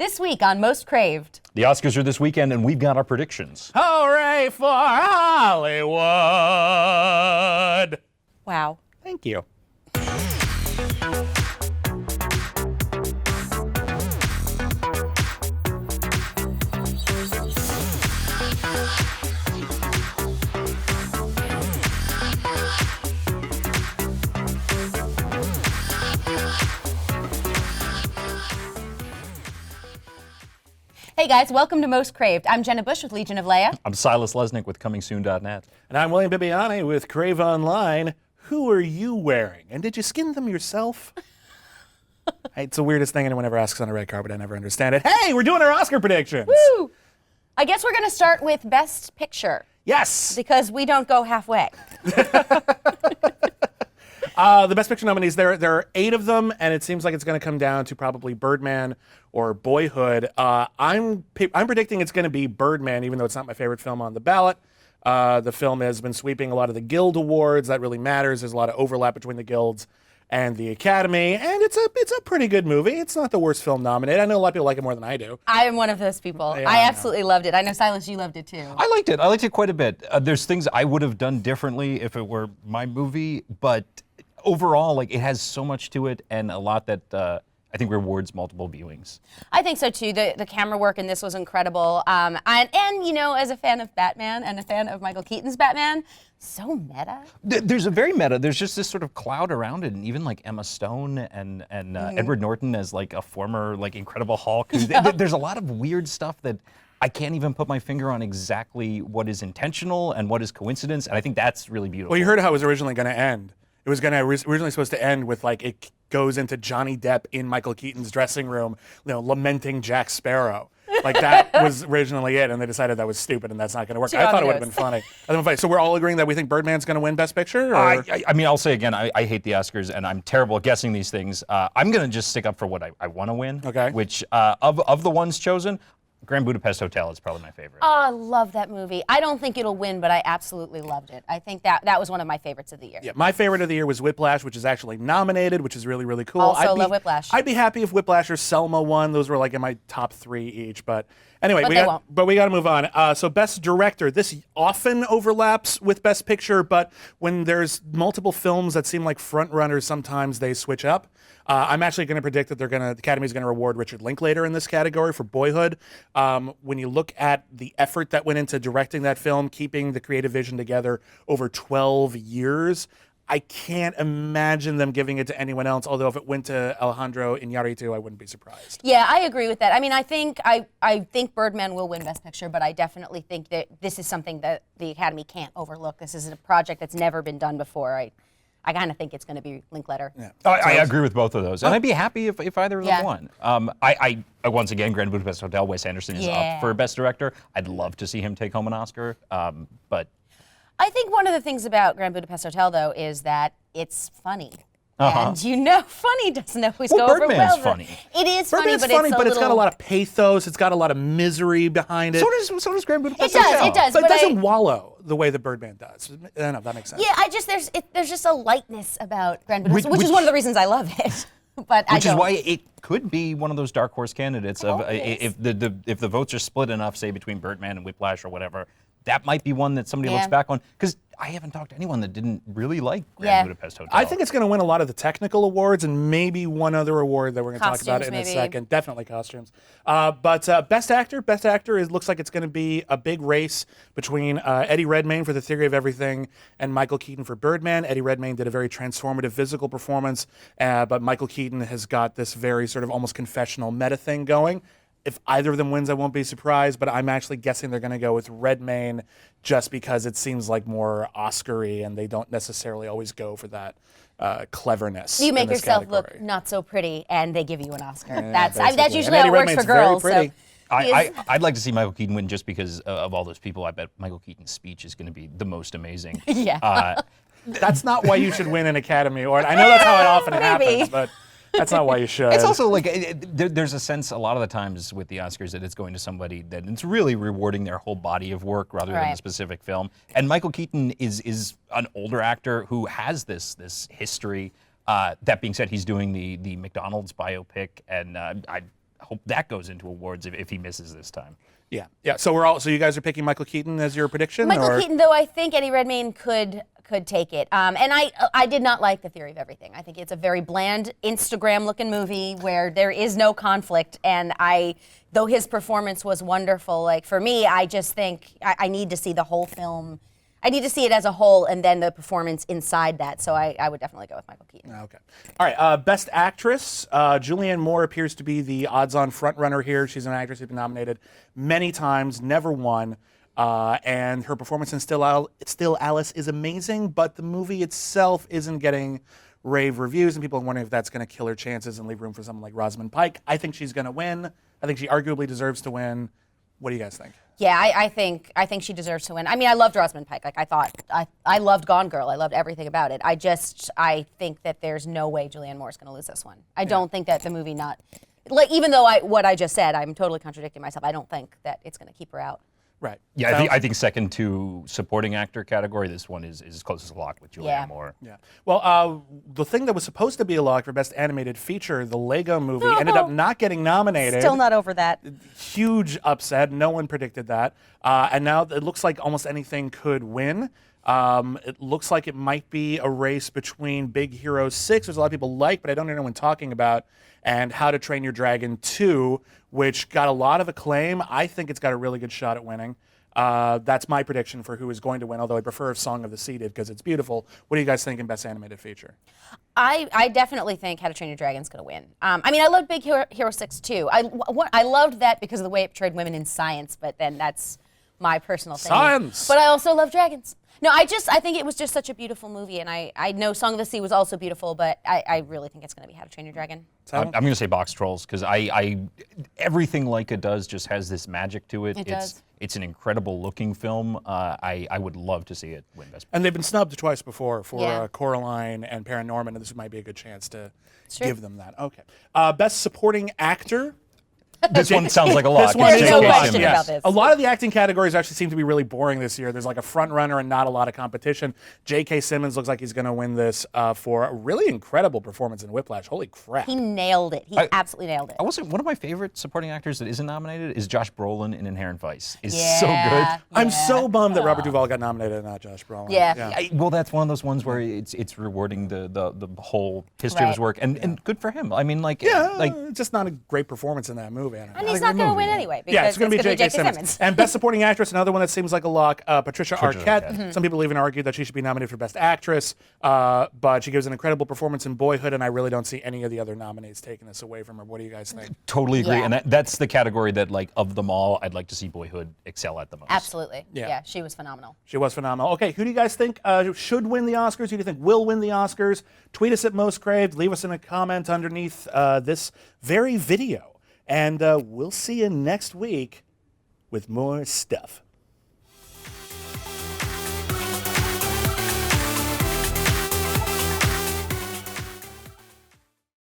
This week on Most Craved. The Oscars are this weekend, and we've got our predictions. Hooray for Hollywood! Wow. Thank you. Hey guys, welcome to Most Craved. I'm Jenna Bush with Legion of Leia. I'm Silas Lesnick with ComingSoon.net. And I'm William Bibbiani with Crave Online. Who are you wearing? And did you skin them yourself? It's the weirdest thing anyone ever asks on a red carpet. I never understand it. Hey, we're doing our Oscar predictions. Woo! I guess we're going to start with Best Picture. Yes. Because we don't go halfway. The Best Picture nominees, there are 8 of them, and it seems like it's going to come down to probably Birdman or Boyhood. I'm predicting it's going to be Birdman, even though it's not my favorite film on the ballot. The film has been sweeping a lot of the Guild Awards. That really matters. There's a lot of overlap between the Guilds and the Academy, and it's a pretty good movie. It's not the worst film nominated. I know a lot of people like it more than I do. I am one of those people. Yeah, I absolutely loved it. I know, Silas, you loved it too. I liked it. I liked it quite a bit. There's things I would have done differently if it were my movie, but overall, like, it has so much to it and a lot that I think rewards multiple viewings. I think so too. The camera work in this was incredible. And you know, as a fan of Batman and a fan of Michael Keaton's Batman, so meta. There's a very meta. There's just this sort of cloud around it, and even like Emma Stone and Edward Norton as like a former like Incredible Hulk. There's a lot of weird stuff that I can't even put my finger on exactly what is intentional and what is coincidence, and I think that's really beautiful. Well, you heard how it was originally going to end. It was originally supposed to end with, like, it goes into Johnny Depp in Michael Keaton's dressing room, you know, lamenting Jack Sparrow. Like, that was originally it, and they decided that was stupid and that's not going to work. I thought it would have been funny. So we're all agreeing that we think Birdman's going to win Best Picture? Or? I mean, I'll say again, I hate the Oscars, and I'm terrible at guessing these things. I'm going to just stick up for what I want to win. Okay. Which, of the ones chosen, Grand Budapest Hotel is probably my favorite. Oh, I love that movie. I don't think it'll win, but I absolutely loved it. I think that was one of my favorites of the year. Yeah, my favorite of the year was Whiplash, which is actually nominated, which is really, really cool. Also love Whiplash. I'd be happy if Whiplash or Selma won. Those were like in my top 3 each, but anyway, But we got to move on. So Best Director, this often overlaps with Best Picture, but when there's multiple films that seem like front runners, sometimes they switch up. I'm actually going to predict that the Academy's going to reward Richard Linklater in this category for Boyhood. When you look at the effort that went into directing that film, keeping the creative vision together over 12 years, I can't imagine them giving it to anyone else, although if it went to Alejandro Iñárritu, I wouldn't be surprised. Yeah, I agree with that. I mean, I think Birdman will win Best Picture, but I definitely think that this is something that the Academy can't overlook. This is a project that's never been done before. I kind of think it's going to be Linklater. Yeah. I agree with both of those, and I'd be happy if either of them won. I once again, Grand Budapest Hotel, Wes Anderson is up for Best Director. I'd love to see him take home an Oscar, but I think one of the things about Grand Budapest Hotel, though, is that it's funny. And you know, funny doesn't always go over well. Birdman's funny. It is Birdman's funny, but it's got a lot of pathos. It's got a lot of misery behind it. So does Grand Budapest Hotel. It does. But it doesn't wallow the way that Birdman does. I don't know if that makes sense. Yeah, there's just a lightness about Grand Budapest, which is one of the reasons I love it. Which is why it could be one of those dark horse candidates of if the votes are split enough, say between Birdman and Whiplash or whatever. That might be one that somebody looks back on, because I haven't talked to anyone that didn't really like Grand Budapest Hotel. I think it's going to win a lot of the technical awards and maybe one other award that we're going to talk about in maybe. a second. Definitely costumes. But Best Actor looks like it's going to be a big race between Eddie Redmayne for The Theory of Everything and Michael Keaton for Birdman. Eddie Redmayne did a very transformative physical performance, but Michael Keaton has got this very sort of almost confessional meta thing going. If either of them wins, I won't be surprised, but I'm actually guessing they're going to go with Redmayne just because it seems like more Oscar-y, and they don't necessarily always go for that cleverness. You make yourself category. Look not so pretty, and they give you an Oscar. Yeah, that's usually how it works for girls. So. I'd like to see Michael Keaton win just because of all those people. I bet Michael Keaton's speech is going to be the most amazing. That's not why you should win an Academy Award. I know that's how it often happens, but that's not why you should. It's also like there's a sense a lot of the times with the Oscars that it's going to somebody that it's really rewarding their whole body of work rather than a specific film. And Michael Keaton is an older actor who has this history. That being said, he's doing the McDonald's biopic, and hope that goes into awards if he misses this time. Yeah. So you guys are picking Michael Keaton as your prediction? Michael Keaton, though, I think Eddie Redmayne could take it. And I did not like The Theory of Everything. I think it's a very bland, Instagram-looking movie where there is no conflict. And though his performance was wonderful, like for me, I just think I need to see the whole film. I need to see it as a whole and then the performance inside that. So I would definitely go with Michael Keaton. Okay. All right. Best Actress. Julianne Moore appears to be the odds-on front-runner here. She's an actress who's been nominated many times, never won. And her performance in Still Alice is amazing, but the movie itself isn't getting rave reviews, and people are wondering if that's going to kill her chances and leave room for someone like Rosamund Pike. I think she's going to win. I think she arguably deserves to win. What do you guys think? Yeah, I think she deserves to win. I mean, I loved Rosamund Pike. Like I loved Gone Girl. I loved everything about it. I think that there's no way Julianne Moore is going to lose this one. I don't think that the movie even though what I just said, I'm totally contradicting myself. I don't think that it's going to keep her out. Right. Yeah, I think second to supporting actor category, this one is as close as a lock with Julianne Moore. Yeah. Well, the thing that was supposed to be a lock for Best Animated Feature, the Lego Movie, ended up not getting nominated. Still not over that. Huge upset. No one predicted that. And now it looks like almost anything could win. It looks like it might be a race between Big Hero 6, which a lot of people like, but I don't hear anyone talking about, and How to Train Your Dragon 2, which got a lot of acclaim. I think it's got a really good shot at winning. That's my prediction for who is going to win, although I prefer Song of the Sea because it's beautiful. What do you guys think in Best Animated Feature? I definitely think How to Train Your Dragon is going to win. I mean, I loved Big Hero 6 too. I loved that because of the way it portrayed women in science, but then that's my personal thing. Science! But I also love dragons. No, I think it was just such a beautiful movie, and I know Song of the Sea was also beautiful, but I really think it's going to be How to Train Your Dragon. I'm going to say Box Trolls because everything Leica does just has this magic to it. It does. It's an incredible looking film. I would love to see it win Best Picture. And they've been snubbed twice before for Coraline and Paranorman, and this might be a good chance to give them that. Okay. Best Supporting Actor. This one sounds like a lot. This one is There's a no lot. question about this. A lot of the acting categories actually seem to be really boring this year. There's like a front runner and not a lot of competition. J.K. Simmons looks like he's going to win this for a really incredible performance in Whiplash. Holy crap. He nailed it. He absolutely nailed it. I will say one of my favorite supporting actors that isn't nominated is Josh Brolin in Inherent Vice. Is Yeah, so good. I'm so bummed that Robert Duvall got nominated and not Josh Brolin. Yeah. Well, that's one of those ones where it's rewarding the whole history of his Right. work, and good for him. I mean, like just not a great performance in that movie. I don't know. And he's not going to win anyway because Yeah, it's going to be gonna J.K. Simmons. And Best Supporting Actress, another one that seems like a lock, Patricia Arquette. Mm-hmm. Some people even argue that she should be nominated for Best Actress, but she gives an incredible performance in Boyhood, and I really don't see any of the other nominees taking this away from her. What do you guys think? totally agree, Yeah. and that's the category that, like, of them all, I'd like to see Boyhood excel at the most. Absolutely. Yeah. Yeah, she was phenomenal. She was phenomenal. Okay, who do you guys think should win the Oscars? Who do you think will win the Oscars? Tweet us at Most Craved. Leave us in a comment underneath this very video. And we'll see you next week with more stuff.